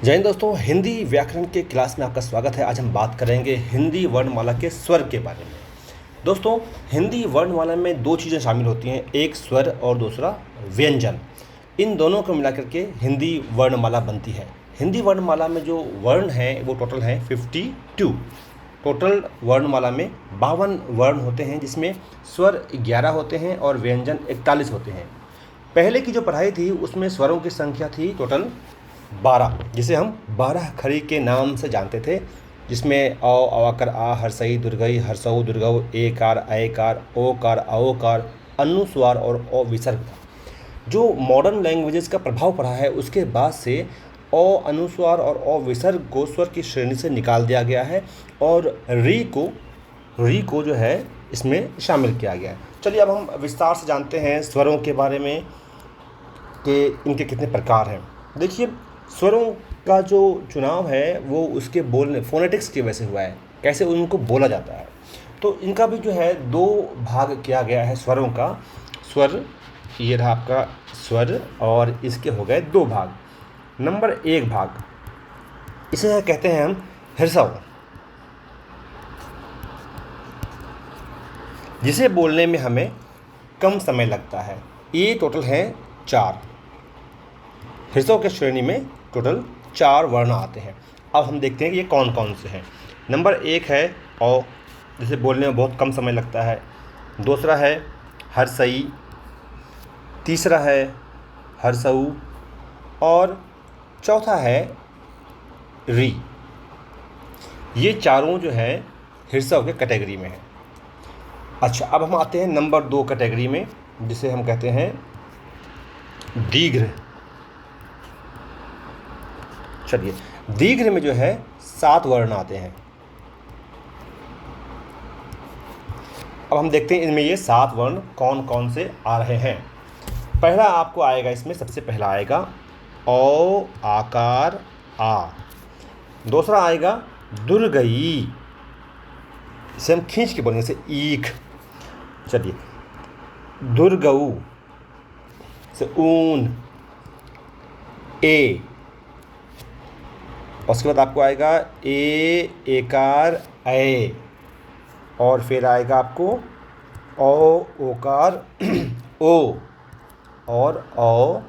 जय हिंद दोस्तों, हिंदी व्याकरण के क्लास में आपका स्वागत है। आज हम बात करेंगे हिंदी वर्णमाला के स्वर के बारे में। दोस्तों, हिंदी वर्णमाला में दो चीज़ें शामिल होती हैं, एक स्वर और दूसरा व्यंजन। इन दोनों को मिलाकर के हिंदी वर्णमाला बनती है। हिंदी वर्णमाला में जो वर्ण हैं वो टोटल हैं 52। टोटल वर्णमाला में 52 वर्ण होते हैं, जिसमें स्वर 11 होते हैं और व्यंजन 41 होते हैं। पहले की जो पढ़ाई थी उसमें स्वरों की संख्या थी टोटल 12, जिसे हम 12 खड़ी के नाम से जानते थे, जिसमें अ, अवाकर आ, हर्सई, दुर्गई, हर्सऊ, दुर्गऊ, एकार, ऐकार, ओकार, अओकार, अनुस्वार और अ विसर्ग था। जो मॉडर्न लैंग्वेजेस का प्रभाव पड़ा है उसके बाद से अ अनुस्वार और अ विसर्ग को स्वर की श्रेणी से निकाल दिया गया है और री को जो है इसमें शामिल किया गया है। चलिए अब हम विस्तार से जानते हैं स्वरों के बारे में कि इनके कितने प्रकार हैं। देखिए, स्वरों का जो चुनाव है वो उसके बोलने फोनेटिक्स की वजह से हुआ है, कैसे उनको बोला जाता है। तो इनका भी जो है दो भाग किया गया है स्वरों का। स्वर, ये रहा आपका स्वर, और इसके हो गए दो भाग। नंबर 1 भाग, इसे कहते हैं हम हृस्व, जिसे बोलने में हमें कम समय लगता है। ये टोटल हैं 4। हृस्व के श्रेणी में टोटल 4 वर्ण आते हैं। अब हम देखते हैं कि ये कौन कौन से हैं। नंबर 1 है औ, जिसे बोलने में बहुत कम समय लगता है। दूसरा है हर्सई, तीसरा है हर्सऊ और चौथा है री। ये चारों जो है हृस्व के कैटेगरी में है। अच्छा, अब हम आते हैं नंबर 2 कैटेगरी में, जिसे हम कहते हैं दीर्घ। चलिए, दीर्घ में जो है 7 वर्ण आते हैं। अब हम देखते हैं इनमें ये 7 वर्ण कौन कौन से आ रहे हैं। पहला आपको आएगा, इसमें सबसे पहला आएगा ओ आकार आ। दूसरा आएगा दुर्गई, इसे हम खींच के बोलेंगे, जैसे ईख। चलिए, दुर्गऊ से ऊन, ए। उसके बाद आपको आएगा ए, एकार, ऐ, और फिर आएगा आपको ओ, ओकार, ओ, और औ,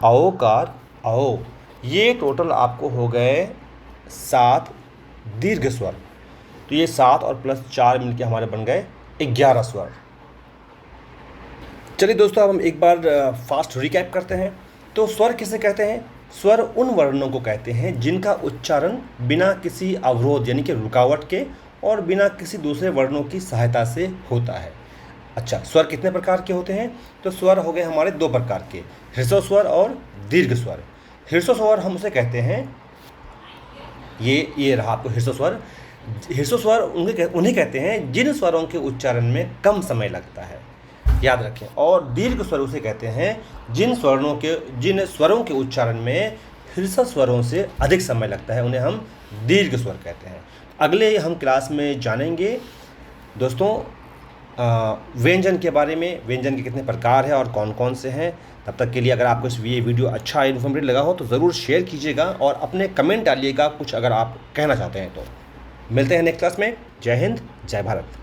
औकार, औ। ये टोटल आपको हो गए 7 दीर्घ स्वर। तो ये 7 और प्लस 4 मिलके हमारे बन गए 11 स्वर। चलिए दोस्तों, अब हम एक बार फास्ट रिकैप करते हैं। तो स्वर किसे कहते हैं? स्वर उन वर्णों को कहते हैं जिनका उच्चारण बिना किसी अवरोध यानी कि रुकावट के और बिना किसी दूसरे वर्णों की सहायता से होता है। अच्छा, स्वर कितने प्रकार के होते हैं? तो स्वर हो गए हमारे 2 प्रकार के, हृस्व स्वर और दीर्घ स्वर। हृस्व स्वर हम उसे कहते हैं, ये रहा आपको हृस्व स्वर। हृस्व स्वर उन्हें कहते हैं जिन स्वरों के उच्चारण में कम समय लगता है, याद रखें। और दीर्घ स्वर उसे कहते हैं जिन स्वरों के उच्चारण में हृस्व स्वरों से अधिक समय लगता है, उन्हें हम दीर्घ स्वर कहते हैं। अगले हम क्लास में जानेंगे दोस्तों व्यंजन के बारे में, व्यंजन के कितने प्रकार हैं और कौन कौन से हैं। तब तक के लिए अगर आपको ये वीडियो अच्छा इन्फॉर्मेटिव लगा हो तो ज़रूर शेयर कीजिएगा और अपने कमेंट डालिएगा कुछ अगर आप कहना चाहते हैं तो। मिलते हैं नेक्स्ट क्लास में। जय हिंद, जय भारत।